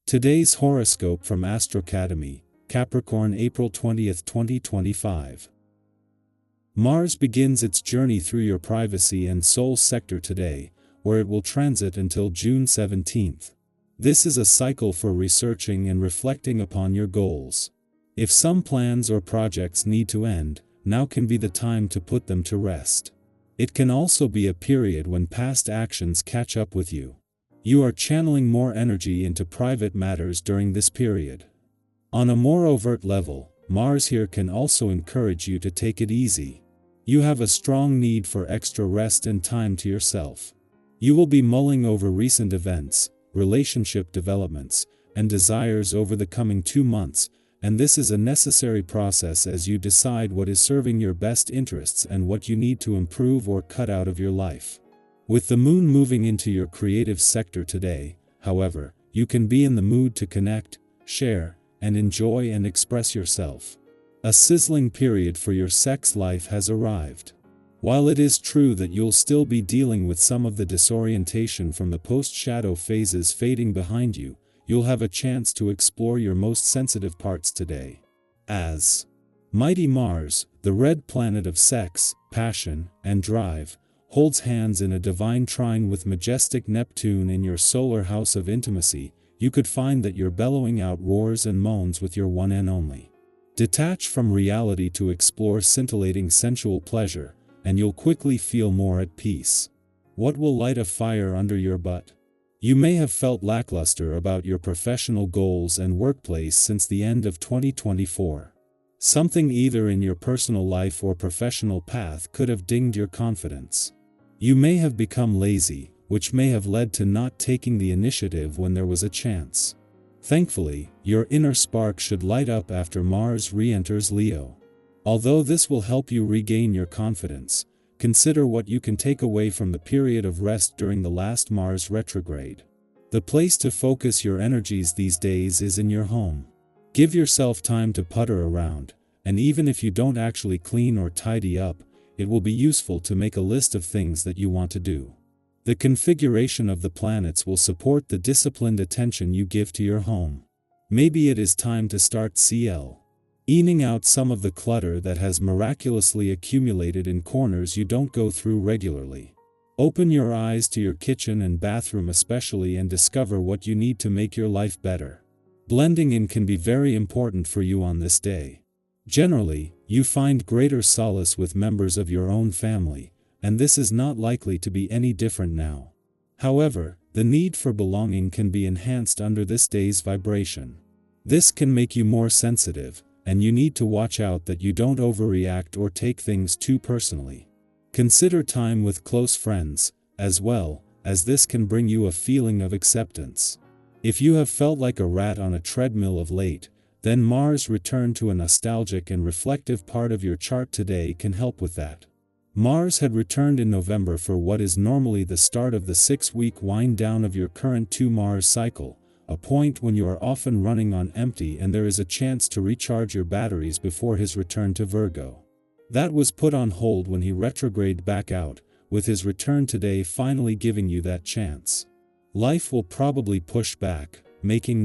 Today's horoscope from Astrocademy, Capricorn, April 20th, 2025. Mars begins its journey through your privacy and soul sector today, where it will transit until June 17th. This is a cycle for researching and reflecting upon your goals. If some plans or projects need to end, now can be the time to put them to rest. It can also be a period when past actions catch up with you. You are channeling more energy into private matters during this period. On a more overt level, Mars here can also encourage you to take it easy. You have a strong need for extra rest and time to yourself. You will be mulling over recent events, relationship developments, and desires over the coming 2 months, and this is a necessary process as you decide what is serving your best interests and what you need to improve or cut out of your life. With the moon moving into your creative sector today, however, you can be in the mood to connect, share, and enjoy and express yourself. A sizzling period for your sex life has arrived. While it is true that you'll still be dealing with some of the disorientation from the post-shadow phases fading behind you, you'll have a chance to explore your most sensitive parts today. As mighty Mars, the red planet of sex, passion, and drive, holds hands in a divine trine with majestic Neptune in your solar house of intimacy, you could find that you're bellowing out roars and moans with your one and only. Detach from reality to explore scintillating sensual pleasure, and you'll quickly feel more at peace. What will light a fire under your butt? You may have felt lackluster about your professional goals and workplace since the end of 2024. Something either in your personal life or professional path could have dinged your confidence. You may have become lazy, which may have led to not taking the initiative when there was a chance. Thankfully, your inner spark should light up after Mars re-enters Leo. Although this will help you regain your confidence, consider what you can take away from the period of rest during the last Mars retrograde. The place to focus your energies these days is in your home. Give yourself time to putter around, and even if you don't actually clean or tidy up, it will be useful to make a list of things that you want to do. The configuration of the planets will support the disciplined attention you give to your home. Maybe it is time to start cleaning out some of the clutter that has miraculously accumulated in corners you don't go through regularly. Open your eyes to your kitchen and bathroom especially and discover what you need to make your life better. Blending in can be very important for you on this day. Generally, you find greater solace with members of your own family, and this is not likely to be any different now. However, the need for belonging can be enhanced under this day's vibration. This can make you more sensitive, and you need to watch out that you don't overreact or take things too personally. Consider time with close friends, as well, as this can bring you a feeling of acceptance. If you have felt like a rat on a treadmill of late, then Mars' return to a nostalgic and reflective part of your chart today can help with that. Mars had returned in November for what is normally the start of the 6-week wind-down of your current 2-Mars cycle, a point when you are often running on empty and there is a chance to recharge your batteries before his return to Virgo. That was put on hold when he retrograded back out, with his return today finally giving you that chance. Life will probably push back, making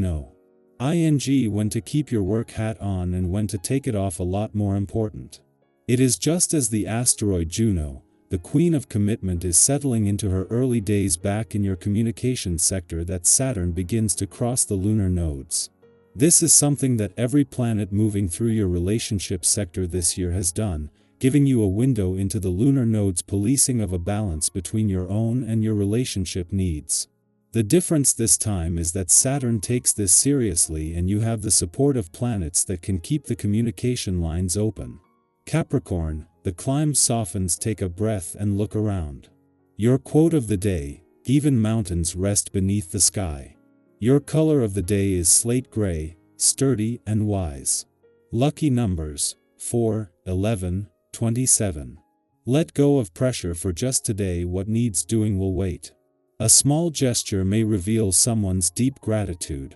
when to keep your work hat on and when to take it off a lot more important. It is just as the asteroid Juno, the queen of commitment, is settling into her early days back in your communication sector that Saturn begins to cross the lunar nodes. This is something that every planet moving through your relationship sector this year has done, giving you a window into the lunar nodes' policing of a balance between your own and your relationship needs. The difference this time is that Saturn takes this seriously and you have the support of planets that can keep the communication lines open. Capricorn, the climb softens. Take a breath and look around. Your quote of the day: even mountains rest beneath the sky. Your color of the day is slate gray, sturdy and wise. Lucky numbers: 4, 11, 27. Let go of pressure for just today. What needs doing will wait. A small gesture may reveal someone's deep gratitude.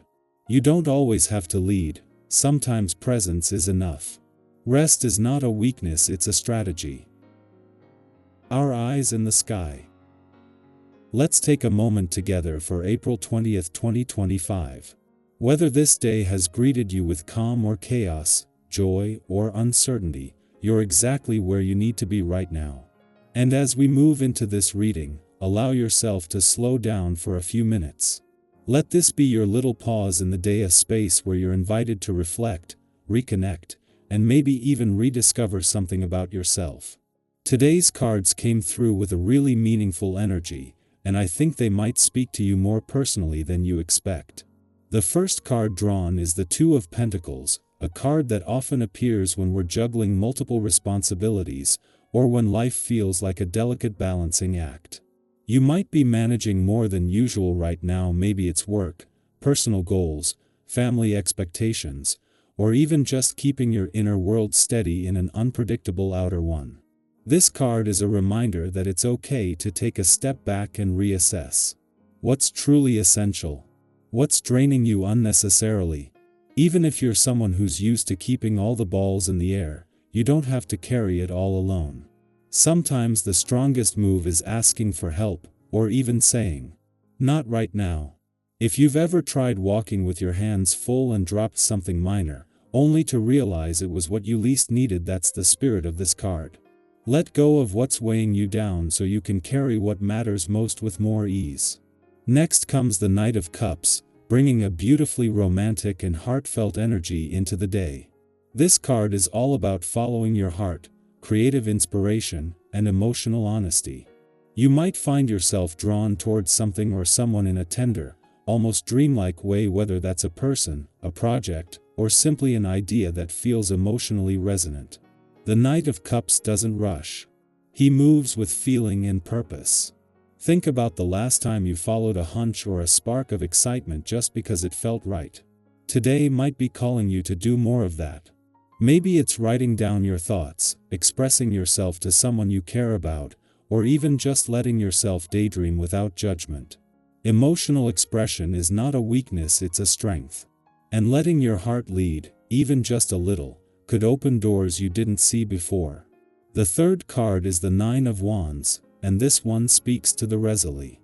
You don't always have to lead, sometimes presence is enough. Rest is not a weakness, it's a strategy. Our eyes in the sky. Let's take a moment together for April 20th, 2025. Whether this day has greeted you with calm or chaos, joy or uncertainty, you're exactly where you need to be right now. And as we move into this reading, allow yourself to slow down for a few minutes. Let this be your little pause in the day, a space where you're invited to reflect, reconnect, and maybe even rediscover something about yourself. Today's cards came through with a really meaningful energy, and I think they might speak to you more personally than you expect. The first card drawn is the Two of Pentacles, a card that often appears when we're juggling multiple responsibilities, or when life feels like a delicate balancing act. You might be managing more than usual right now. Maybe it's work, personal goals, family expectations, or even just keeping your inner world steady in an unpredictable outer one. This card is a reminder that it's okay to take a step back and reassess. What's truly essential? What's draining you unnecessarily? Even if you're someone who's used to keeping all the balls in the air, you don't have to carry it all alone. Sometimes the strongest move is asking for help, or even saying, "Not right now." If you've ever tried walking with your hands full and dropped something minor, only to realize it was what you least needed, that's the spirit of this card. Let go of what's weighing you down so you can carry what matters most with more ease. Next comes the Knight of Cups, bringing a beautifully romantic and heartfelt energy into the day. This card is all about following your heart, creative inspiration, and emotional honesty. You might find yourself drawn towards something or someone in a tender, almost dreamlike way, whether that's a person, a project, or simply an idea that feels emotionally resonant. The Knight of Cups doesn't rush. He moves with feeling and purpose. Think about the last time you followed a hunch or a spark of excitement just because it felt right. Today might be calling you to do more of that. Maybe it's writing down your thoughts, expressing yourself to someone you care about, or even just letting yourself daydream without judgment. Emotional expression is not a weakness, it's a strength. And letting your heart lead, even just a little, could open doors you didn't see before. The third card is the Nine of Wands, and this one speaks to the resolute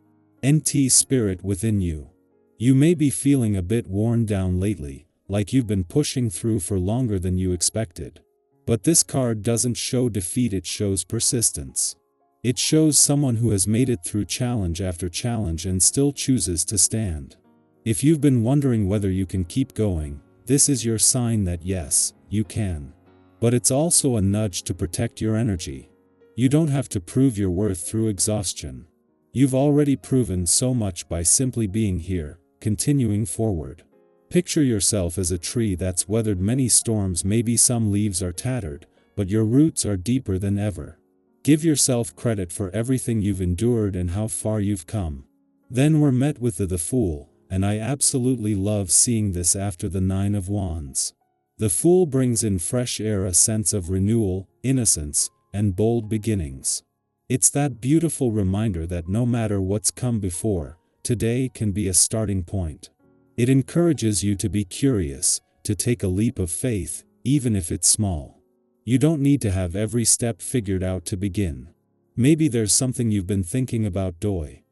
spirit within you. You may be feeling a bit worn down lately, like you've been pushing through for longer than you expected. But this card doesn't show defeat, it shows persistence. It shows someone who has made it through challenge after challenge and still chooses to stand. If you've been wondering whether you can keep going, this is your sign that yes, you can. But it's also a nudge to protect your energy. You don't have to prove your worth through exhaustion. You've already proven so much by simply being here, continuing forward. Picture yourself as a tree that's weathered many storms. Maybe some leaves are tattered, but your roots are deeper than ever. Give yourself credit for everything you've endured and how far you've come. Then we're met with the Fool, and I absolutely love seeing this after the Nine of Wands. The Fool brings in fresh air, a sense of renewal, innocence, and bold beginnings. It's that beautiful reminder that no matter what's come before, today can be a starting point. It encourages you to be curious, to take a leap of faith, even if it's small. You don't need to have every step figured out to begin. Maybe there's something you've been thinking about doing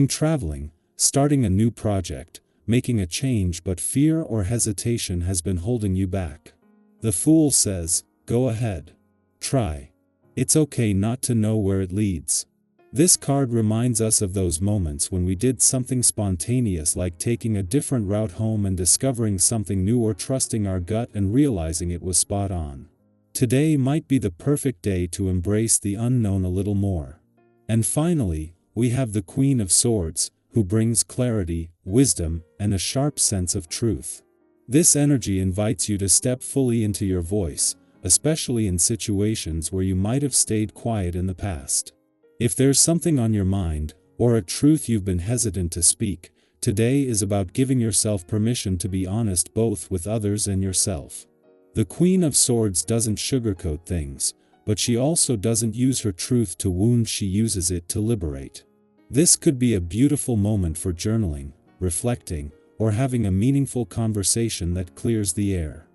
traveling, starting a new project, making a change, but fear or hesitation has been holding you back. The Fool says, go ahead. Try. It's okay not to know where it leads. This card reminds us of those moments when we did something spontaneous, like taking a different route home and discovering something new, or trusting our gut and realizing it was spot on. Today might be the perfect day to embrace the unknown a little more. And finally, we have the Queen of Swords, who brings clarity, wisdom, and a sharp sense of truth. This energy invites you to step fully into your voice, especially in situations where you might have stayed quiet in the past. If there's something on your mind, or a truth you've been hesitant to speak, today is about giving yourself permission to be honest, both with others and yourself. The Queen of Swords doesn't sugarcoat things, but she also doesn't use her truth to wound, she uses it to liberate. This could be a beautiful moment for journaling, reflecting, or having a meaningful conversation that clears the air.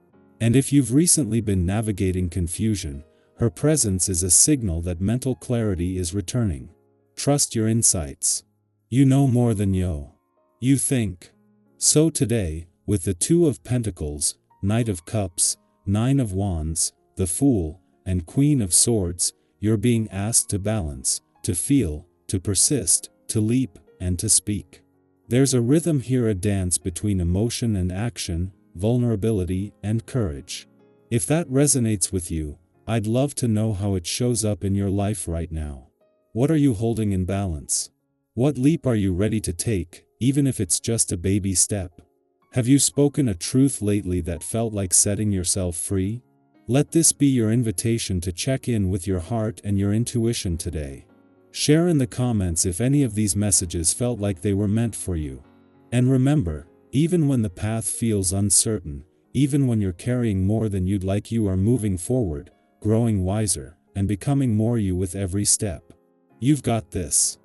And if you've recently been navigating confusion, her presence is a signal that mental clarity is returning. Trust your insights. You know more than you think. So today, with the Two of Pentacles, Knight of Cups, Nine of Wands, the Fool, and Queen of Swords, you're being asked to balance, to feel, to persist, to leap, and to speak. There's a rhythm here, a dance between emotion and action, vulnerability and courage. If that resonates with you, I'd love to know how it shows up in your life right now. What are you holding in balance? What leap are you ready to take, even if it's just a baby step? Have you spoken a truth lately that felt like setting yourself free? Let this be your invitation to check in with your heart and your intuition today. Share in the comments if any of these messages felt like they were meant for you. And remember, even when the path feels uncertain, even when you're carrying more than you'd like, you are moving forward, growing wiser, and becoming more you with every step. You've got this.